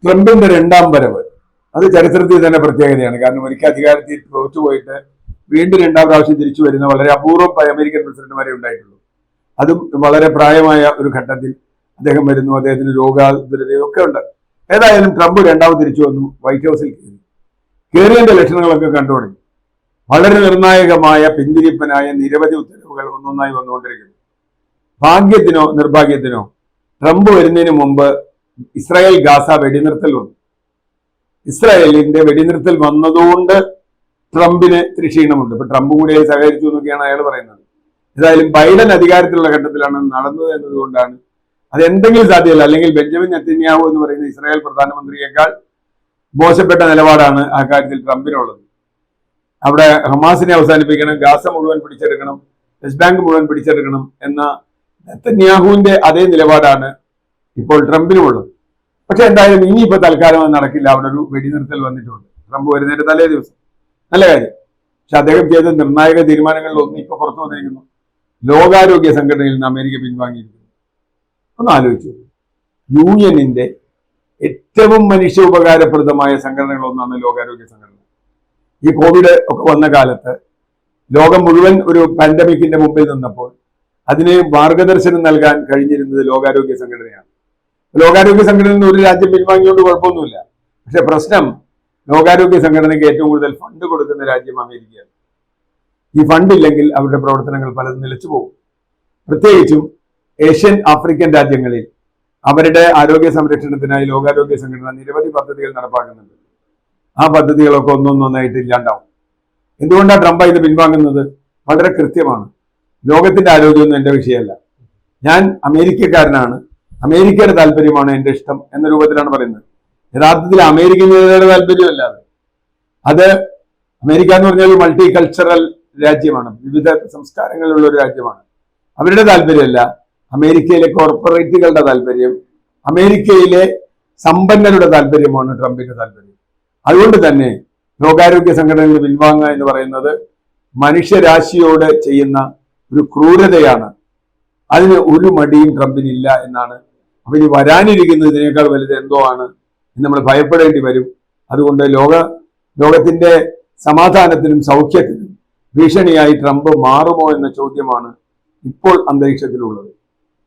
ട്രംപിന്റെ രണ്ടാം വരവ് അത് ചരിത്രത്തിൽ തന്നെ പ്രത്യേകതയാണ്. കാരണം ഒരിക്കൽ അധികാരത്തിൽ തോറ്റുപോയിട്ട് വീണ്ടും രണ്ടാം പ്രാവശ്യം തിരിച്ചു വരുന്ന വളരെ അപൂർവം അമേരിക്കൻ പ്രസിഡന്റുമാരെ ഉണ്ടായിട്ടുള്ളൂ. അതും വളരെ പ്രായമായ ഒരു ഘട്ടത്തിൽ അദ്ദേഹം വരുന്നു. അദ്ദേഹത്തിന് രോഗാതുരതയൊക്കെ ഉണ്ട്. ഏതായാലും ട്രംപ് രണ്ടാമത് തിരിച്ചു വന്നു. വൈറ്റ് ഹൗസിൽ കയറിയതിന്റെ ലക്ഷണങ്ങളൊക്കെ കണ്ടു തുടങ്ങി. വളരെ നിർണായകമായ പിന്തിരിപ്പനായ നിരവധി ഉത്തരവുകൾ ഒന്നൊന്നായി വന്നുകൊണ്ടിരിക്കുന്നു. ഭാഗ്യത്തിനോ നിർഭാഗ്യത്തിനോ ട്രംപ് വരുന്നതിന് മുമ്പ് ഇസ്രായേൽ ഗാസ വെടിനിർത്തൽ വന്നു. ഇസ്രായേലിന്റെ വെടിനിർത്തൽ വന്നതുകൊണ്ട് ട്രംപിന് ഇത്തിരി ക്ഷീണമുണ്ട്. ഇപ്പൊ ട്രംപ് കൂടി സഹകരിച്ചു എന്നൊക്കെയാണ് അയാൾ പറയുന്നത്. ഏതായാലും ബൈഡൻ അധികാരത്തിലുള്ള ഘട്ടത്തിലാണ് നടന്നത് എന്നതുകൊണ്ടാണ് അത് എന്തെങ്കിലും സാധ്യമല്ല. അല്ലെങ്കിൽ ബെഞ്ചമിൻ നെതന്യാഹു എന്ന് പറയുന്ന ഇസ്രായേൽ പ്രധാനമന്ത്രിയേക്കാൾ മോശപ്പെട്ട നിലപാടാണ് ആ കാര്യത്തിൽ ട്രംപിനുള്ളത്. അവിടെ ഹമാസിനെ അവസാനിപ്പിക്കണം, ഗാസ മുഴുവൻ പിടിച്ചെടുക്കണം, വെസ്റ്റ് ബാങ്ക് മുഴുവൻ പിടിച്ചെടുക്കണം എന്ന നെതന്യാഹുവിന്റെ അതേ നിലപാടാണ് ഇപ്പോൾ ട്രംപിനുമുള്ളത്. പക്ഷെ എന്തായാലും ഇനിയിപ്പോ തൽക്കാലം അത് നടക്കില്ല. അവിടെ ഒരു വെടിനിർത്തൽ വന്നിട്ടുണ്ട് ട്രംപ് വരുന്നതിന്റെ തലേ ദിവസം. നല്ല കാര്യം. പക്ഷെ അദ്ദേഹം ചെയ്ത നിർണായക തീരുമാനങ്ങളിൽ ഒന്ന് ഇപ്പൊ പുറത്തു വന്നിരിക്കുന്നു. ലോകാരോഗ്യ സംഘടനയിൽ നിന്ന് അമേരിക്ക പിൻവാങ്ങിയിരിക്കുന്നു. ഒന്ന് ആലോചിച്ചു. യൂണിയനിന്റെ ഏറ്റവും മനുഷ്യ ഉപകാരപ്രദമായ സംഘടനകളൊന്നാണ് ലോകാരോഗ്യ സംഘടന. ഈ കോവിഡ് ഒക്കെ വന്ന കാലത്ത് ലോകം മുഴുവൻ ഒരു പാൻഡമിക്കിന്റെ മുമ്പിൽ നിന്നപ്പോൾ അതിന് മാർഗദർശനം നൽകാൻ കഴിഞ്ഞിരുന്നത് ലോകാരോഗ്യ സംഘടനയാണ്. ലോകാരോഗ്യ സംഘടനയിൽ നിന്ന് ഒരു രാജ്യം പിൻവാങ്ങിയോണ്ട് കുഴപ്പമൊന്നുമില്ല. പക്ഷെ പ്രശ്നം ലോകാരോഗ്യ സംഘടനയ്ക്ക് ഏറ്റവും കൂടുതൽ ഫണ്ട് കൊടുക്കുന്ന രാജ്യം അമേരിക്കയാണ്. ഈ ഫണ്ട് ഇല്ലെങ്കിൽ അവരുടെ പ്രവർത്തനങ്ങൾ പലതും നിലച്ചു പോകും. പ്രത്യേകിച്ചും ഏഷ്യൻ ആഫ്രിക്കൻ രാജ്യങ്ങളിൽ അവരുടെ ആരോഗ്യ സംരക്ഷണത്തിനായി ലോകാരോഗ്യ സംഘടന നിരവധി പദ്ധതികൾ നടപ്പാക്കുന്നുണ്ട്. ആ പദ്ധതികളൊക്കെ ഒന്നൊന്നായിട്ട് ഇല്ലാണ്ടാവും. എന്തുകൊണ്ടാണ് ട്രംപ് ഇത് പിൻവാങ്ങുന്നത്? വളരെ കൃത്യമാണ്. ലോകത്തിന്റെ ആരോഗ്യമൊന്നും എന്റെ വിഷയമല്ല. ഞാൻ അമേരിക്കക്കാരനാണ്, അമേരിക്കയുടെ താല്പര്യമാണ് എന്റെ ഇഷ്ടം എന്ന രൂപത്തിലാണ് പറയുന്നത്. യഥാർത്ഥത്തിൽ അമേരിക്കയുടെ താല്പര്യമല്ലാതെ അത് അമേരിക്ക എന്ന് പറഞ്ഞാൽ മൾട്ടി കൾച്ചറൽ രാജ്യമാണ്, വിവിധ സംസ്കാരങ്ങളുള്ള ഒരു രാജ്യമാണ്. അവരുടെ താല്പര്യമല്ല, അമേരിക്കയിലെ കോർപ്പറേറ്റുകളുടെ താല്പര്യം, അമേരിക്കയിലെ സമ്പന്നരുടെ താല്പര്യമാണ് ട്രംപിന്റെ താല്പര്യം. അതുകൊണ്ട് തന്നെ ലോകാരോഗ്യ സംഘടനയിൽ പിൻവാങ്ങുക എന്ന് പറയുന്നത് മനുഷ്യരാശിയോട് ചെയ്യുന്ന ഒരു ക്രൂരതയാണ്. അതിന് ഒരു മടിയും ട്രംപിനില്ല എന്നാണ്. അപ്പൊ ഇനി വരാനിരിക്കുന്നതിനേക്കാൾ വലുത് എന്തോ ആണ് എന്ന് നമ്മൾ ഭയപ്പെടേണ്ടി വരും. അതുകൊണ്ട് ലോകത്തിന്റെ സമാധാനത്തിനും സൗഖ്യത്തിനും ഭീഷണിയായി ട്രംപ് മാറുമോ എന്ന ചോദ്യമാണ് ഇപ്പോൾ അന്തരീക്ഷത്തിലുള്ളത്.